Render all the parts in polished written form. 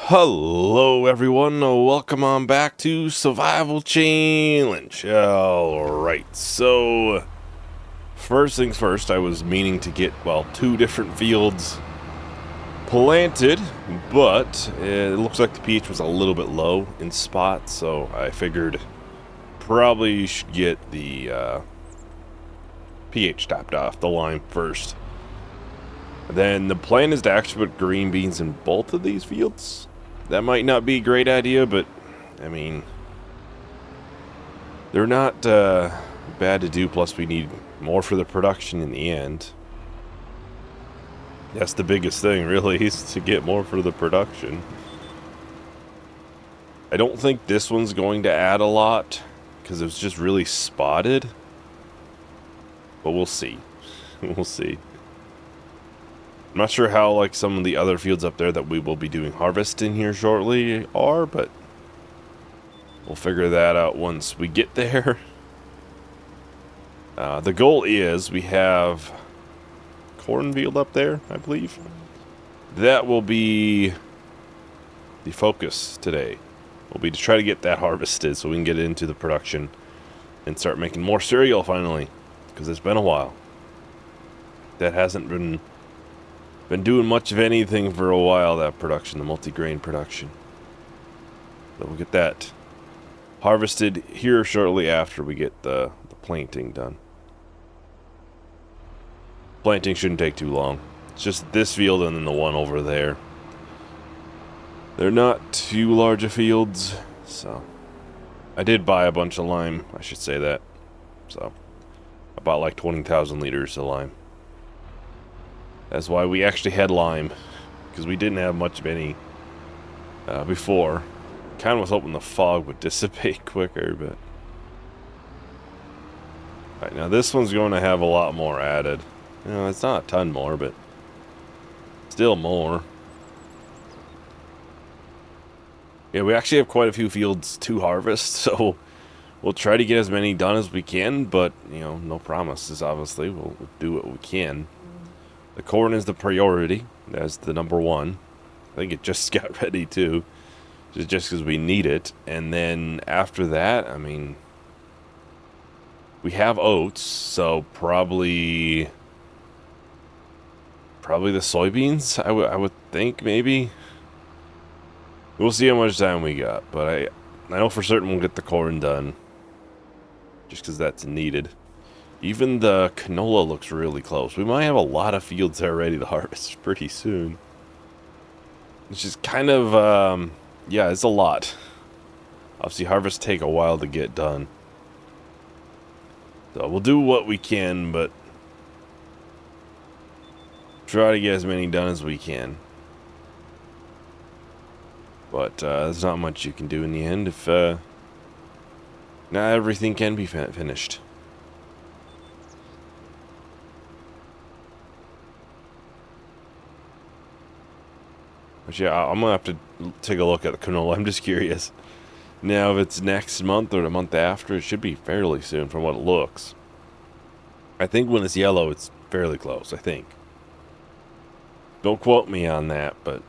Hello everyone, welcome on back to Survival Challenge. Alright, so first things first, I was meaning to get, well, 2 different fields planted, but it looks like the pH was a little bit low in spots, so I figured probably should get the pH topped off, the lime first. Then the plan is to actually put green beans in both of these fields. That might not be a great idea, but, I mean, they're not bad to do, plus we need more for the production in the end. That's the biggest thing, really, is to get more for the production. I don't think this one's going to add a lot, because it was just really spotted. But we'll see. We'll see. I'm not sure how, like, some of the other fields up there that we will be doing harvesting here shortly are, but we'll figure that out once we get there. The goal is we have cornfield up there, I believe. That will be the focus today. Will be to try to get that harvested so we can get into the production and start making more cereal finally, because it's been a while. That hasn't been doing much of anything for a while, that production, the multi-grain production. So we'll get that harvested here shortly after we get the planting done. Planting shouldn't take too long. It's just this field and then the one over there. They're not too large of fields, so I did buy a bunch of lime, I should say that. So I bought like 20,000 liters of lime. That's why we actually had lime, because we didn't have much of any before. Kind of was hoping the fog would dissipate quicker, but... Alright, now this one's going to have a lot more added. You know, it's not a ton more, but still more. Yeah, we actually have quite a few fields to harvest, so we'll try to get as many done as we can, but, you know, no promises, obviously. We'll do what we can. The corn is the priority. That's the #1. I think it just got ready too, just because we need it. And then after that, I mean, we have oats, so probably the soybeans. I would think, maybe. We'll see how much time we got, but I know for certain we'll get the corn done, just because that's needed. Even the canola looks really close. We might have a lot of fields that are ready to harvest pretty soon. Which is kind of, yeah, it's a lot. Obviously, harvests take a while to get done. So we'll do what we can, but try to get as many done as we can. But there's not much you can do in the end if not everything can be finished. But yeah, I'm going to have to take a look at the canola. I'm just curious. Now, if it's next month or the month after, it should be fairly soon from what it looks. I think when it's yellow, it's fairly close, I think. Don't quote me on that, but...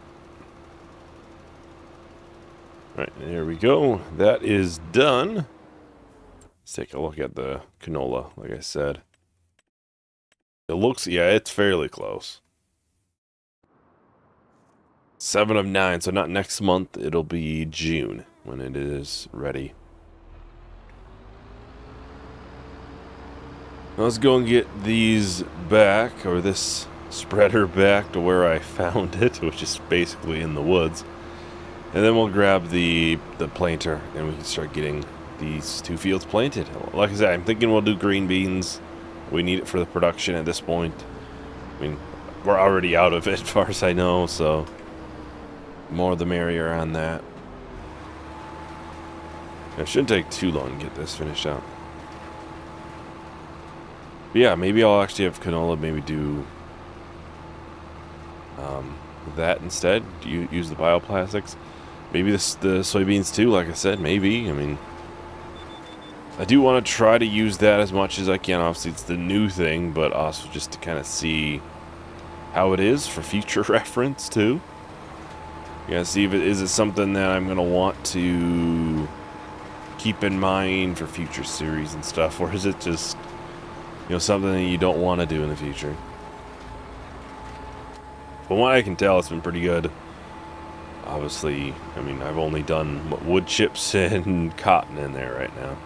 Alright, there we go. That is done. Let's take a look at the canola, like I said. It looks, yeah, it's fairly close. 7 of 9, so not next month, it'll be June when it is ready. Let's go and get these back, or this spreader back to where I found it, which is basically in the woods. And then we'll grab the planter, and we can start getting these 2 fields planted. Like I said, I'm thinking we'll do green beans. We need it for the production at this point. I mean, we're already out of it as far as I know, so... more the merrier on that. It shouldn't take too long to get this finished out. But yeah, maybe I'll actually have canola maybe do that instead. Use the bioplastics. Maybe the soybeans too, like I said, maybe. I mean, I do want to try to use that as much as I can. Obviously, it's the new thing, but also just to kind of see how it is for future reference too. Yeah, see if is it something that I'm gonna want to keep in mind for future series and stuff, or is it just, you know, something that you don't want to do in the future? From what I can tell, it's been pretty good. Obviously, I mean, I've only done wood chips and cotton in there right now.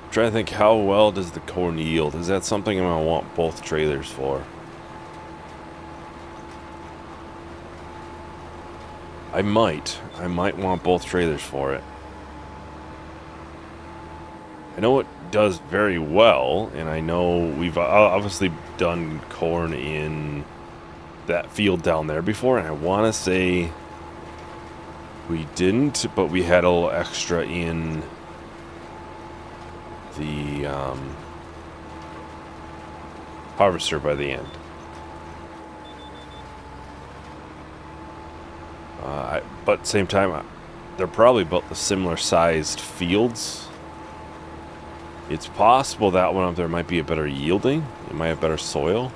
I'm trying to think, how well does the corn yield? Is that something I'm gonna want both trailers for? I might want both trailers for it. I know it does very well, and I know we've obviously done corn in that field down there before, and I want to say we didn't, but we had a little extra in the harvester by the end. But at the same time, they're probably about the similar sized fields. It's possible that one up there might be a better yielding. It might have better soil.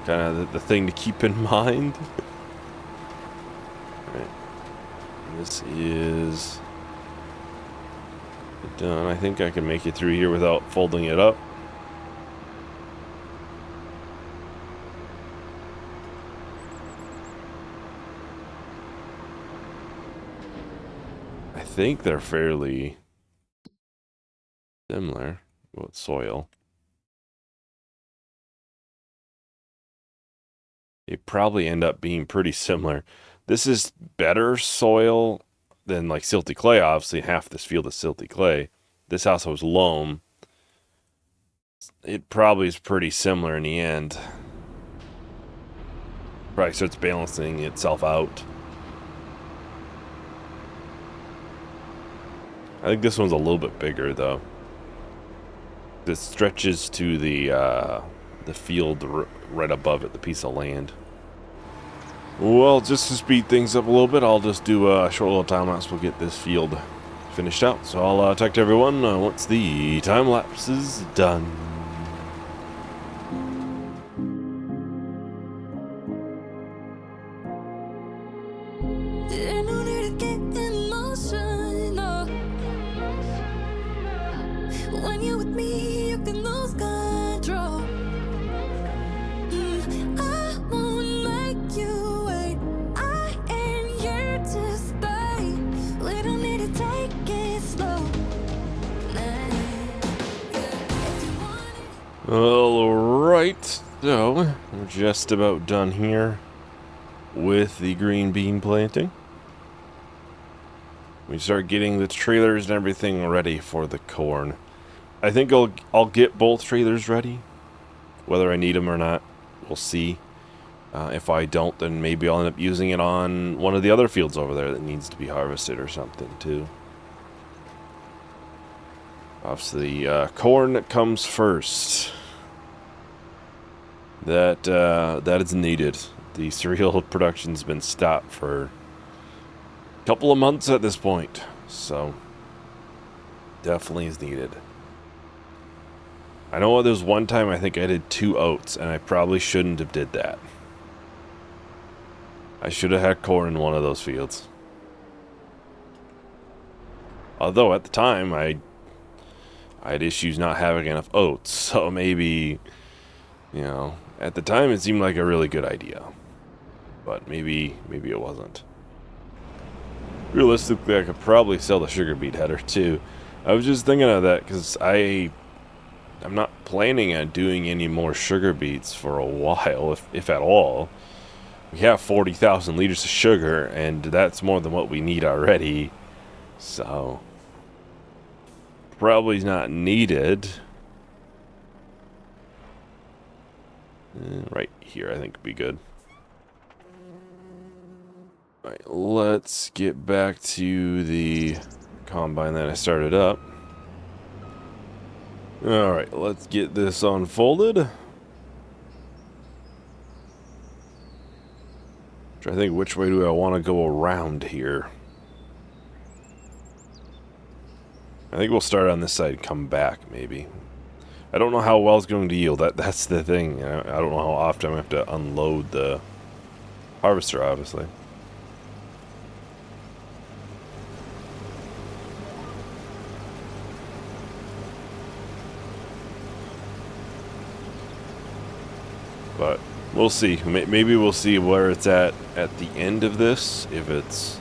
Kind of the thing to keep in mind. Alright. This is done. I think I can make it through here without folding it up. I think they're fairly similar with soil. They probably end up being pretty similar. This is better soil than like silty clay. Obviously, half this field is silty clay. This house was loam. It probably is pretty similar in the end. Probably starts balancing itself out. I think this one's a little bit bigger though. This stretches to the field right above it, the piece of land. Well, just to speed things up a little bit, I'll just do a short little time lapse. We'll get this field finished out. So I'll talk to everyone once the time lapse is done. When you're with me, you can lose control. I won't make you wait. I am here to stay. We don't need to take it slow. Alright, so we're just about done here with the green bean planting. We start getting the trailers and everything ready for the corn. I think I'll get both trailers ready. Whether I need them or not, we'll see. If I don't, then maybe I'll end up using it on one of the other fields over there that needs to be harvested or something too. Obviously, corn comes first. That is needed. The cereal production's been stopped for a couple of months at this point, so definitely is needed. I know there was one time I think I did 2 oats, and I probably shouldn't have did that. I should have had corn in one of those fields. Although at the time I had issues not having enough oats, so maybe, you know, at the time it seemed like a really good idea. But maybe it wasn't. Realistically, I could probably sell the sugar beet header too. I was just thinking of that because I'm not planning on doing any more sugar beets for a while, if at all. We have 40,000 liters of sugar, and that's more than what we need already. So, probably not needed. Right here, I think would be good. Alright, let's get back to the combine that I started up. Alright, let's get this unfolded. Try to think, which way do I want to go around here? I think we'll start on this side and come back, maybe. I don't know how well it's going to yield. That's the thing. I don't know how often I have to unload the harvester, obviously. But we'll see. Maybe we'll see where it's at the end of this. If it's,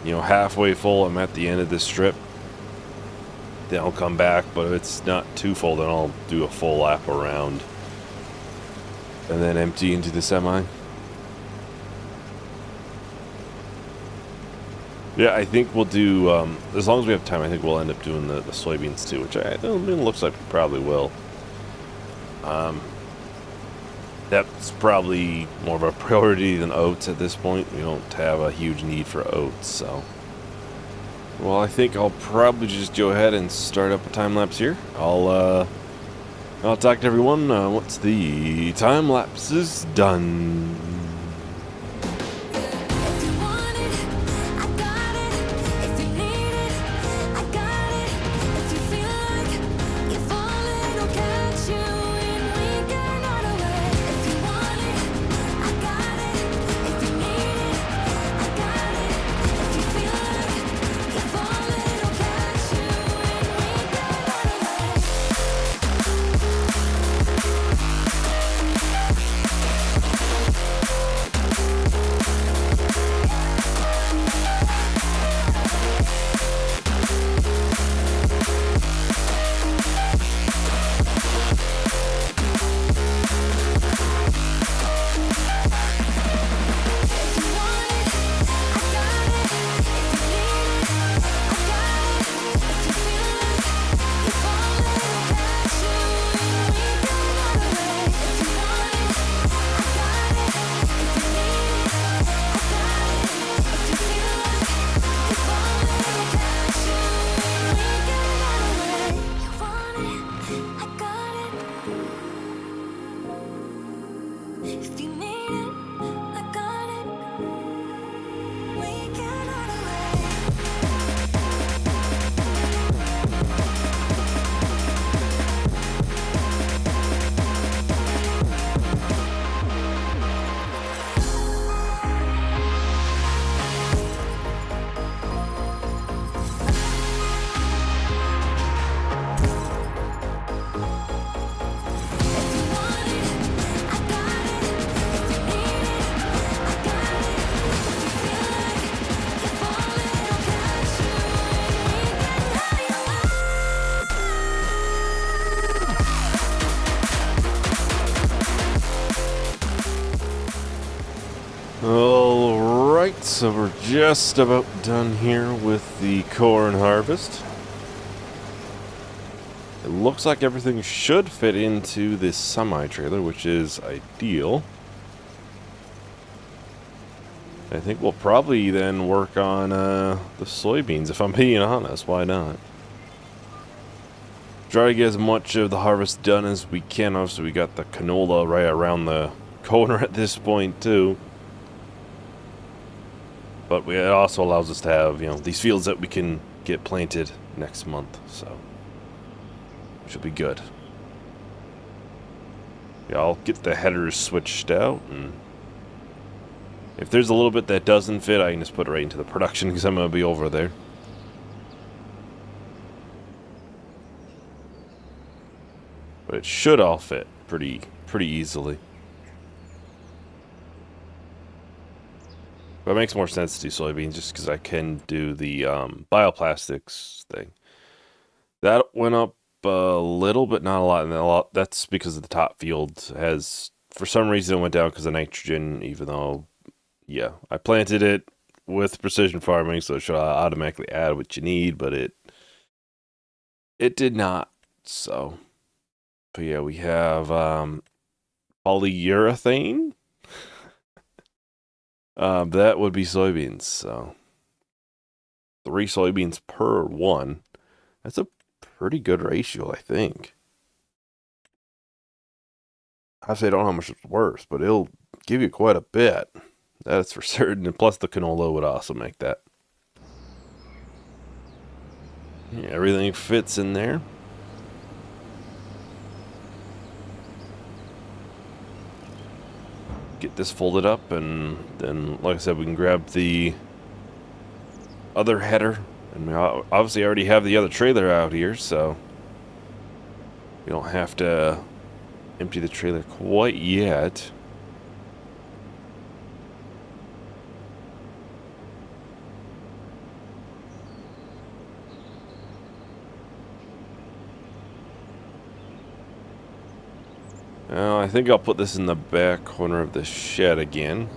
you know, halfway full, I'm at the end of this strip, then I'll come back. But if it's not too full, then I'll do a full lap around and then empty into the semi. Yeah, I think we'll do, as long as we have time, I think we'll end up doing the soybeans too, which it looks like we probably will. That's probably more of a priority than oats at this point. We don't have a huge need for oats, so. Well, I think I'll probably just go ahead and start up a time lapse here. I'll talk to everyone once the time lapse is done. If you want it, I got it. If you need it, I got it. If you feel like you're falling, I'll catch you and we can run away. If you want it, I got it. If you need it, I got it. If you feel like you're falling, I'll catch you and we can run away. If you want it, I got it. If you need it, I got it. If you feel like you're falling, I'll catch you and we can run away. If you want it, I got it. If you need it, I got it. If you feel like you're falling, I'll catch you and we can run away. You want it, I got it. If you need it, I got it. We can run away. If you want it, I got it. If you need it, I got it. If you feel like you're falling, I'll catch you and we can run away. Alright, so we're just about done here with the corn harvest. It looks like everything should fit into this semi-trailer, which is ideal. I think we'll probably then work on the soybeans, if I'm being honest. Why not? Try to get as much of the harvest done as we can. Obviously, we got the canola right around the corner at this point, too. But it also allows us to have, you know, these fields that we can get planted next month, so should be good. Yeah, I'll get the headers switched out, and if there's a little bit that doesn't fit, I can just put it right into the production because I'm going to be over there. But it should all fit pretty easily. But it makes more sense to do soybeans just because I can do the bioplastics thing. That went up a little, but not a lot. And that's because of the top field has, for some reason, it went down because of nitrogen, even though, yeah, I planted it with precision farming, so it should automatically add what you need, but it did not. So, but yeah, we have polyurethane. That would be soybeans, so 3 soybeans per one. That's a pretty good ratio, I think. Obviously, I don't know how much it's worth, but it'll give you quite a bit. That's for certain. And plus, the canola would also make that. Yeah, everything fits in there. get this folded up, and then, like I said, we can grab the other header. And we obviously already have the other trailer out here, so we don't have to empty the trailer quite yet. Now, I think I'll put this in the back corner of the shed again.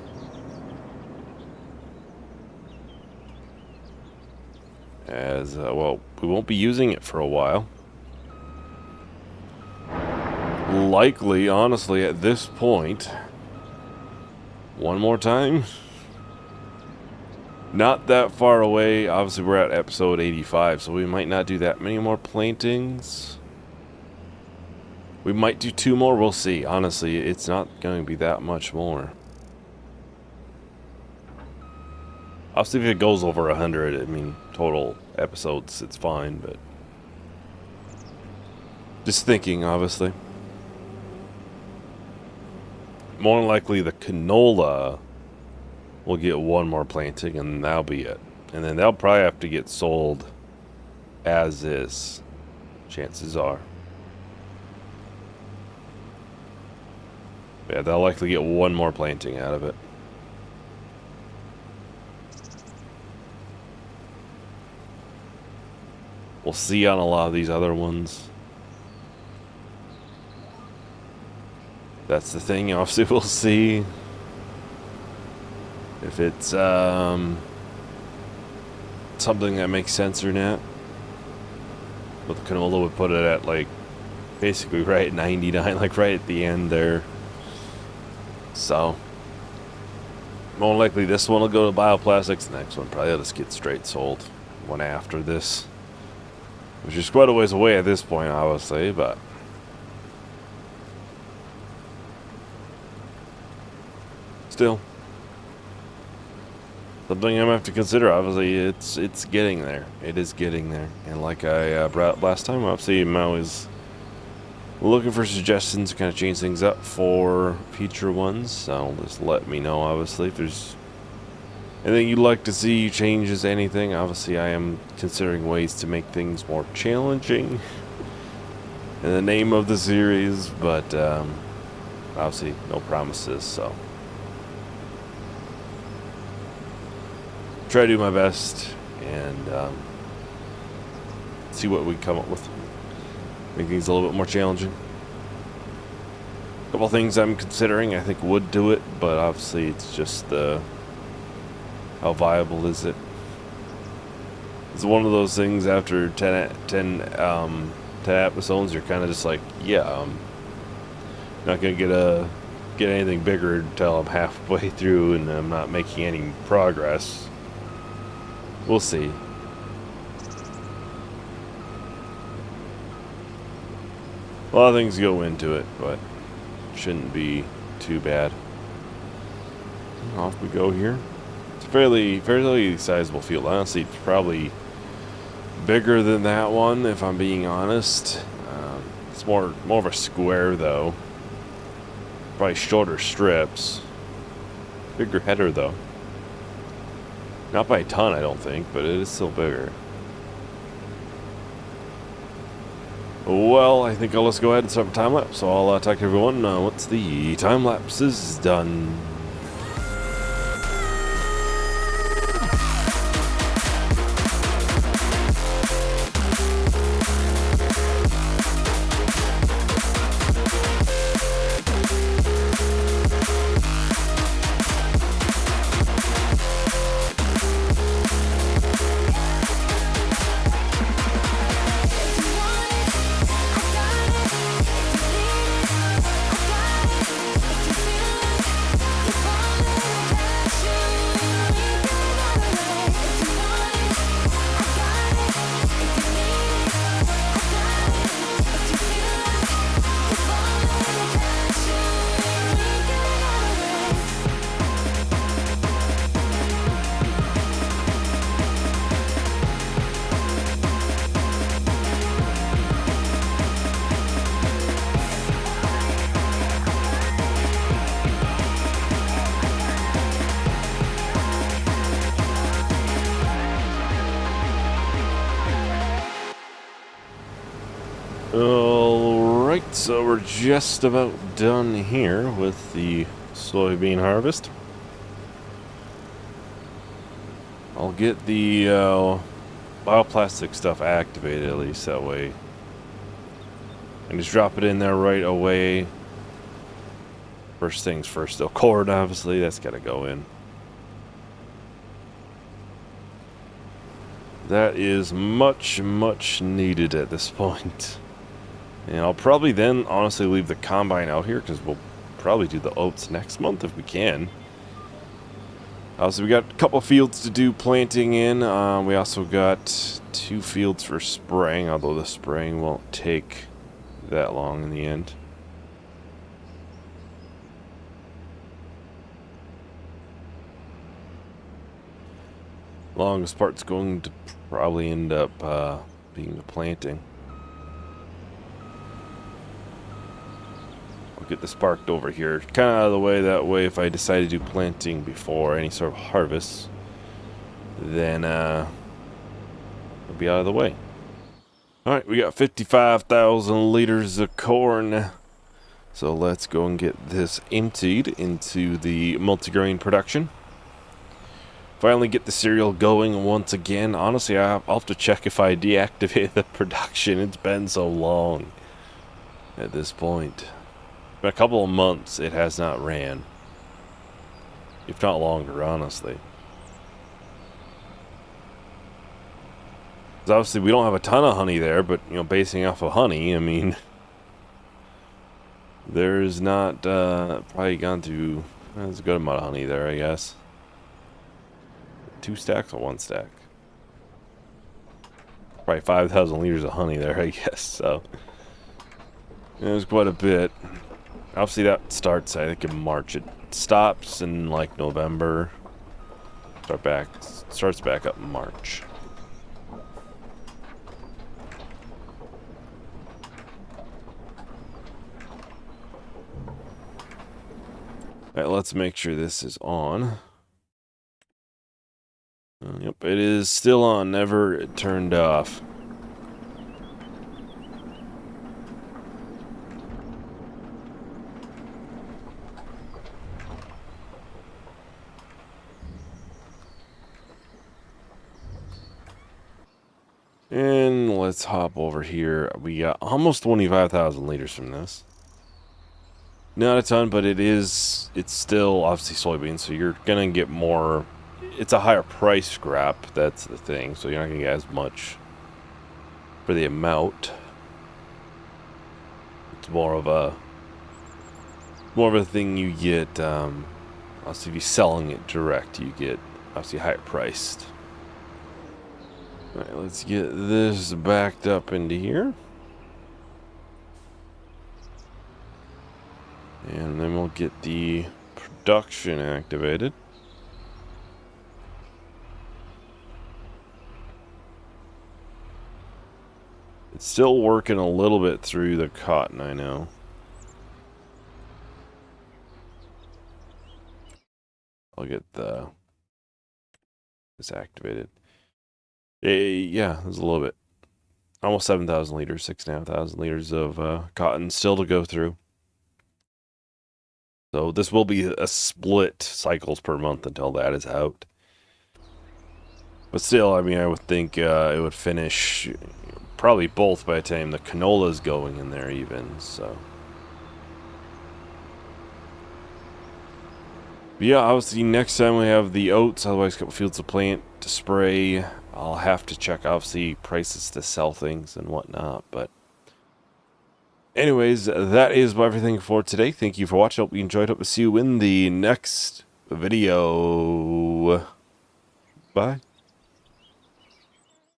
As, well, we won't be using it for a while. Likely, honestly, at this point, one more time. Not that far away. Obviously, we're at episode 85, so we might not do that many more plantings. We might do 2 more, we'll see. Honestly, it's not going to be that much more. Obviously, if it goes over 100, I mean, total episodes, it's fine, but... just thinking, obviously. More than likely, the canola will get 1 more planting, and that'll be it. And then they'll probably have to get sold as is. Chances are. Yeah, they'll likely get 1 more planting out of it. We'll see on a lot of these other ones. That's the thing, obviously we'll see if it's something that makes sense or not. But the canola would put it at, like, basically right at 99, like right at the end there. So, more likely this one will go to bioplastics. The next one probably will just get straight sold. One after this, which is quite a ways away at this point, obviously, but still something I'm gonna have to consider. Obviously, it's getting there. It is getting there, and like I brought up last time, obviously I'm always looking for suggestions to kind of change things up for future ones. So just let me know, obviously, if there's anything you'd like to see changes, anything. Obviously, I am considering ways to make things more challenging in the name of the series, but obviously no promises, so try to do my best and see what we come up with. Make things a little bit more challenging. A couple things I'm considering I think would do it, but obviously it's just how viable is it? It's one of those things after 10 episodes, you're kind of just like, yeah, I'm not going to get anything bigger until I'm halfway through and I'm not making any progress. We'll see. A lot of things go into it, but shouldn't be too bad. Off we go here. It's a fairly sizable field. Honestly, it's probably bigger than that one, if I'm being honest. It's more of a square, though. Probably shorter strips. Bigger header, though. Not by a ton, I don't think, but it is still bigger. Well, I think let's go ahead and start the time lapse. So I'll talk to everyone once the time lapse is done. If you want it, I got it. If you feel it, Alright, so we're just about done here with the soybean harvest. I'll get the bioplastic stuff activated at least that way. And just drop it in there right away. First things first though, corn obviously, that's gotta go in. That is much needed at this point. And I'll probably then honestly leave the combine out here because we'll probably do the oats next month if we can. So we got a couple fields to do planting in. We also got 2 fields for spraying, although the spraying won't take that long in the end. Longest part's going to probably end up being the planting. I'll get this parked over here, kind of out of the way. That way, if I decide to do planting before any sort of harvest, then it'll be out of the way. Alright, we got 55,000 liters of corn. So let's go and get this emptied into the multigrain production. Finally get the cereal going once again. Honestly, I'll have to check if I deactivate the production. It's been so long at this point. In a couple of months, it has not ran. If not longer, honestly. Because obviously we don't have a ton of honey there, but, you know, basing off of honey, I mean... There's not, probably gone through... There's a good amount of honey there, I guess. 2 stacks or 1 stack? Probably 5,000 liters of honey there, I guess, so... There's quite a bit. Obviously that starts, I think, in March. It stops in, like, November. Starts back up in March. Alright, let's make sure this is on. Yep, it is still on, never turned off. And let's hop over here. We got almost 25,000 liters from this. Not a ton, but it's still obviously soybeans, so you're gonna get more. It's a higher price scrap, that's the thing, so you're not gonna get as much for the amount. It's more of a thing you get, obviously if you're selling it direct, you get obviously higher priced. Alright, let's get this backed up into here. And then we'll get the production activated. It's still working a little bit through the cotton, I know. I'll get this activated. Yeah, there's a little bit. Almost 7,000 liters, 6,500 liters of cotton still to go through. So this will be a split cycles per month until that is out. But still, I mean, I would think it would finish probably both by the time the canola is going in there even, so. But yeah, obviously next time we have the oats, otherwise a couple fields to plant, to spray. I'll have to check, obviously, prices to sell things and whatnot, but... Anyways, that is everything for today. Thank you for watching. Hope you enjoyed. Hope to see you in the next video. Bye.